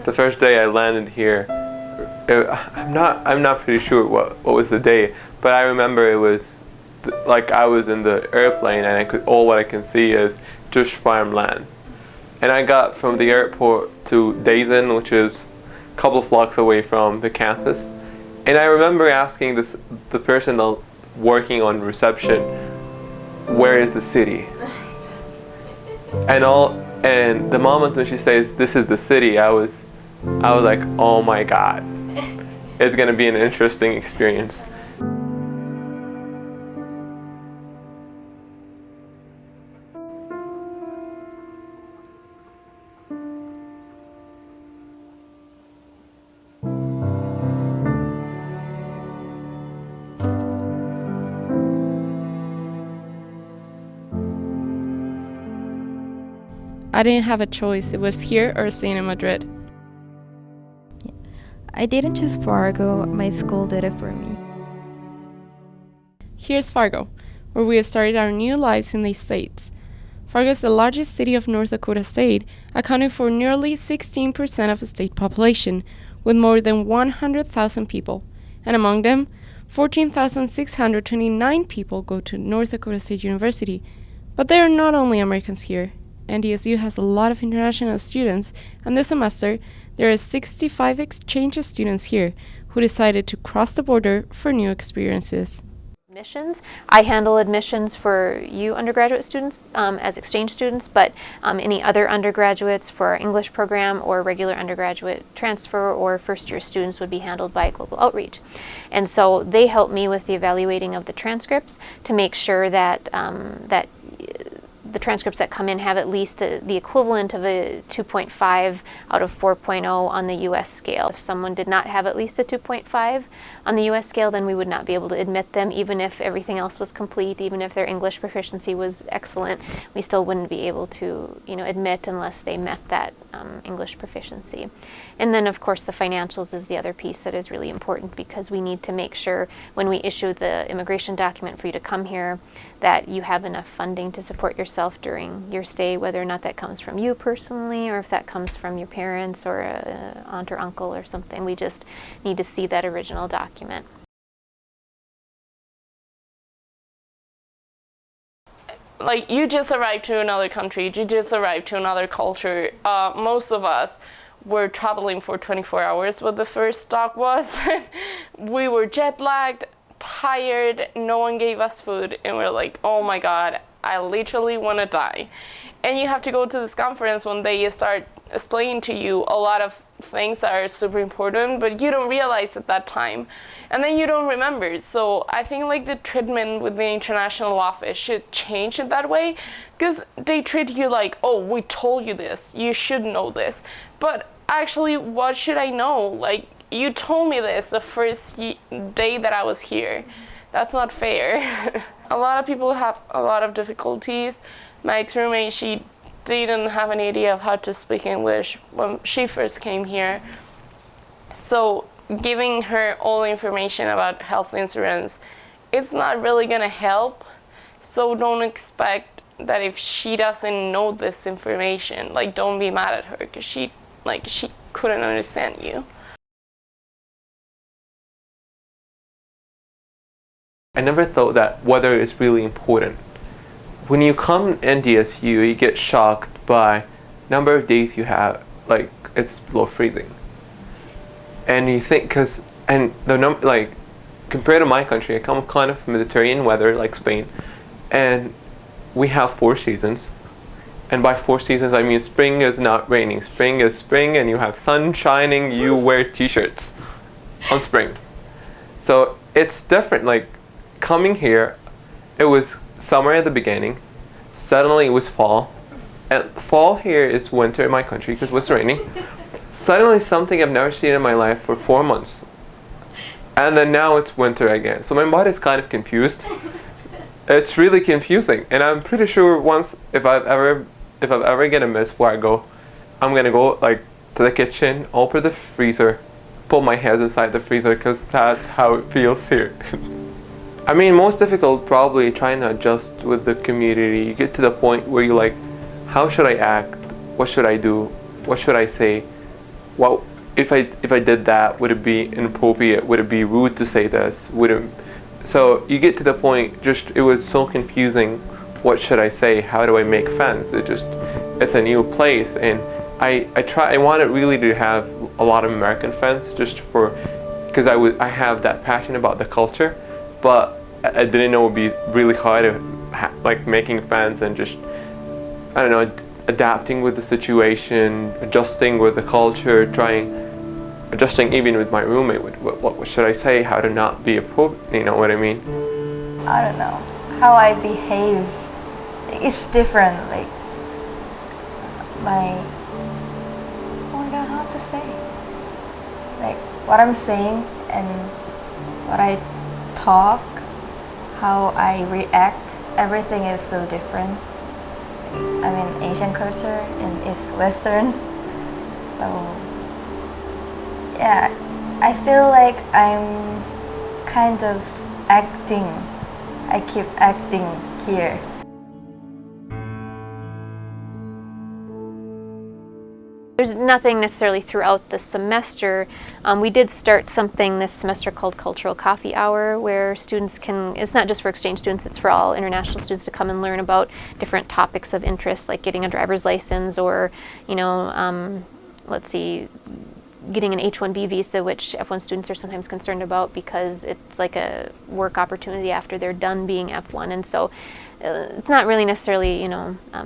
The first day I landed here, I'm not pretty sure what was the day, but I remember it was like I was in the airplane and all what I can see is just farmland. And I got from the airport to Dazen, which is a couple of blocks away from the campus. And I remember asking the person working on reception, where is the city? And the moment when she says, this is the city, I was like, oh my God, it's gonna be an interesting experience. I didn't have a choice. It was here or staying in Madrid. I didn't choose Fargo, my school did it for me. Here's Fargo, where we have started our new lives in the States. Fargo is the largest city of North Dakota State, accounting for nearly 16% of the state population, with more than 100,000 people. And among them, 14,629 people go to North Dakota State University. But there are not only Americans here. NDSU has a lot of international students, and this semester there are 65 exchange students here who decided to cross the border for new experiences. Admissions. I handle admissions for you undergraduate students as exchange students, but any other undergraduates for our English program or regular undergraduate transfer or first year students would be handled by Global Outreach. And so they help me with the evaluating of the transcripts to make sure that the transcripts that come in have at least the equivalent of a 2.5 out of 4.0 on the US scale. If someone did not have at least a 2.5 on the US scale, then we would not be able to admit them, even if everything else was complete, even if their English proficiency was excellent. We still wouldn't be able to, admit unless they met that English proficiency. And then, of course, the financials is the other piece that is really important, because we need to make sure when we issue the immigration document for you to come here that you have enough funding to support yourself during your stay, whether or not that comes from you personally or if that comes from your parents or an aunt or uncle or something. We just need to see that original document. Like, you just arrived to another country, you just arrived to another culture. Most of us were traveling for 24 hours, what the first stop was. We were jet lagged, tired, no one gave us food, and we're like, oh my God, I literally want to die. And you have to go to this conference when they start explaining to you a lot of things that are super important, but you don't realize at that time, and then you don't remember. So I think like the treatment with the international office should change it that way, because they treat you like, oh, we told you this, you should know this, but actually, what should I know? Like, you told me this the first day that I was here. That's not fair. A lot of people have a lot of difficulties. My ex-roommate, she didn't have any idea of how to speak English when she first came here. So giving her all the information about health insurance, it's not really gonna help. So don't expect that if she doesn't know this information, like, don't be mad at her, because she couldn't understand you. I never thought that weather is really important. When you come to NDSU, you get shocked by number of days you have, like, it's below freezing. And you think, compared to my country, I come kind of Mediterranean weather, like Spain, and we have 4 seasons. And by 4 seasons, I mean spring is not raining. Spring is spring, and you have sun shining, you wear t-shirts on spring. So it's different. Like, coming here, it was summer at the beginning, suddenly it was fall, and fall here is winter in my country because it was raining. Suddenly something I've never seen in my life for 4 months, and then now it's winter again. So my body's kind of confused. It's really confusing, and I'm pretty sure once, if I've ever gonna miss Fargo, I'm gonna go like to the kitchen, open the freezer, put my head inside the freezer, because that's how it feels here. I mean, most difficult probably trying to adjust with the community. You get to the point where you're like, how should I act? What should I do? What should I say? what if I did that, would it be inappropriate? Would it be rude to say this? Would it? So you get to the point. Just it was so confusing. What should I say? How do I make friends? It's a new place, and I wanted really to have a lot of American friends, just because I have that passion about the culture, but I didn't know it would be really hard like making friends and just, I don't know, adapting with the situation, adjusting with the culture, adjusting even with my roommate. What should I say? How to not be appropriate? You know what I mean? I don't know. How I behave, it's different. Like oh my god, how to say? Like what I'm saying and what I talk, how I react, everything is so different. I'm in Asian culture and it's Western, so yeah, I feel like I'm kind of acting. I keep acting here. There's nothing necessarily throughout the semester. We did start something this semester called Cultural Coffee Hour, where students can, it's not just for exchange students, it's for all international students to come and learn about different topics of interest, like getting a driver's license or, let's see, getting an H-1B visa, which F1 students are sometimes concerned about because it's like a work opportunity after they're done being F1. And so it's not really necessarily,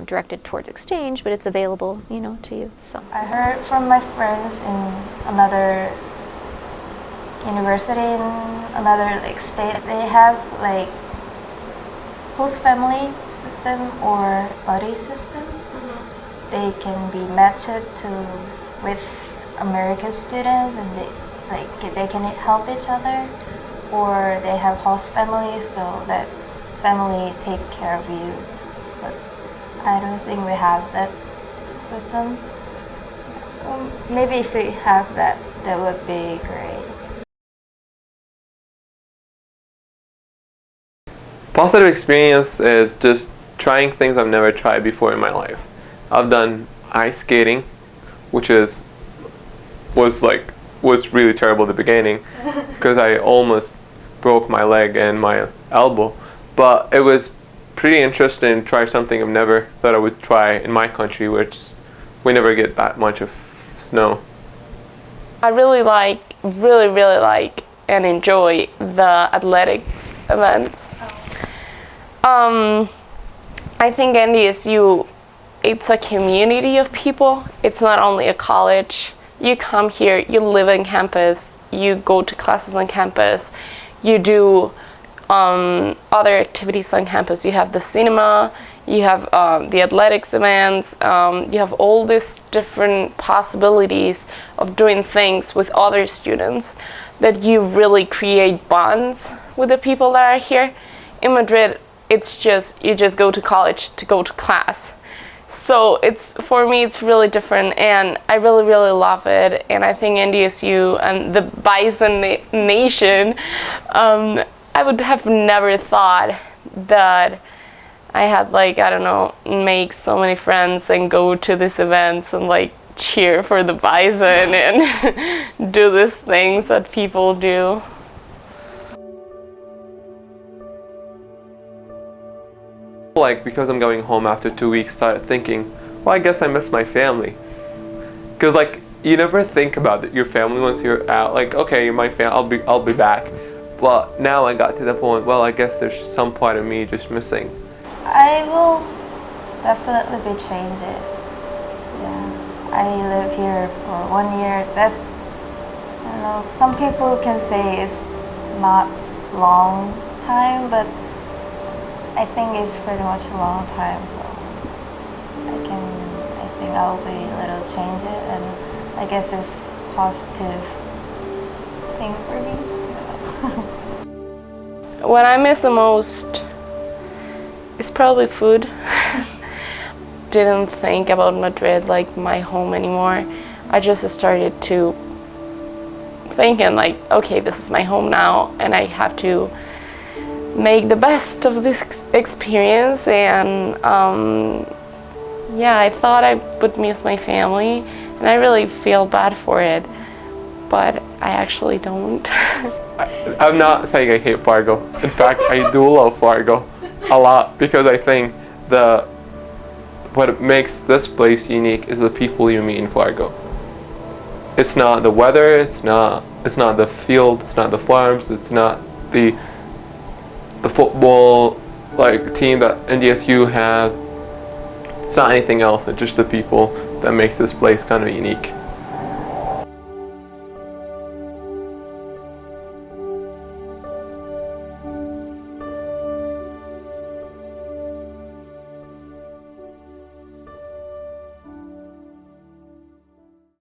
directed towards exchange, but it's available, to you. So I heard from my friends in another university in another state, they have host family system or buddy system. Mm-hmm. They can be matched with American students, and they can help each other, or they have host families so that family take care of you. But I don't think we have that system. Maybe if we have that, that would be great. Positive experience is just trying things I've never tried before in my life. I've done ice skating, which was really terrible at the beginning because I almost broke my leg and my elbow. But it was pretty interesting to try something I've never thought I would try in my country, which we never get that much of snow. I really like and enjoy the athletics events. I think NDSU, it's a community of people. It's not only a college. You come here, you live on campus, you go to classes on campus, you do other activities on campus. You have the cinema, you have the athletics events, you have all these different possibilities of doing things with other students that you really create bonds with the people that are here. In Madrid, it's just, you just go to college to go to class. So for me, it's really different, and I really, really love it. And I think NDSU and the Bison Nation, I would have never thought that I had make so many friends and go to these events and cheer for the Bison and do these things that people do. Because I'm going home after 2 weeks, started thinking, well, I guess I miss my family. Because you never think about your family once you're out. Okay, my family, I'll be back. But now I got to the point, well, I guess there's some part of me just missing. I will definitely be changing. Yeah, I live here for 1 year. That's, some people can say it's not long time, but I think it's pretty much a long time. So I think I'll be a little change it, and I guess it's positive thing for me. What I miss the most is probably food. Didn't think about Madrid like my home anymore. I just started to thinking okay, this is my home now, and I have to make the best of this experience. And I thought I would miss my family, and I really feel bad for it, but I actually don't. I'm not saying I hate Fargo. In fact, I do love Fargo a lot, because I think what makes this place unique is the people you meet in Fargo. It's not the weather, it's not the field, it's not the farms, it's not the football like team that NDSU have. It's not anything else, it's just the people that makes this place kind of unique.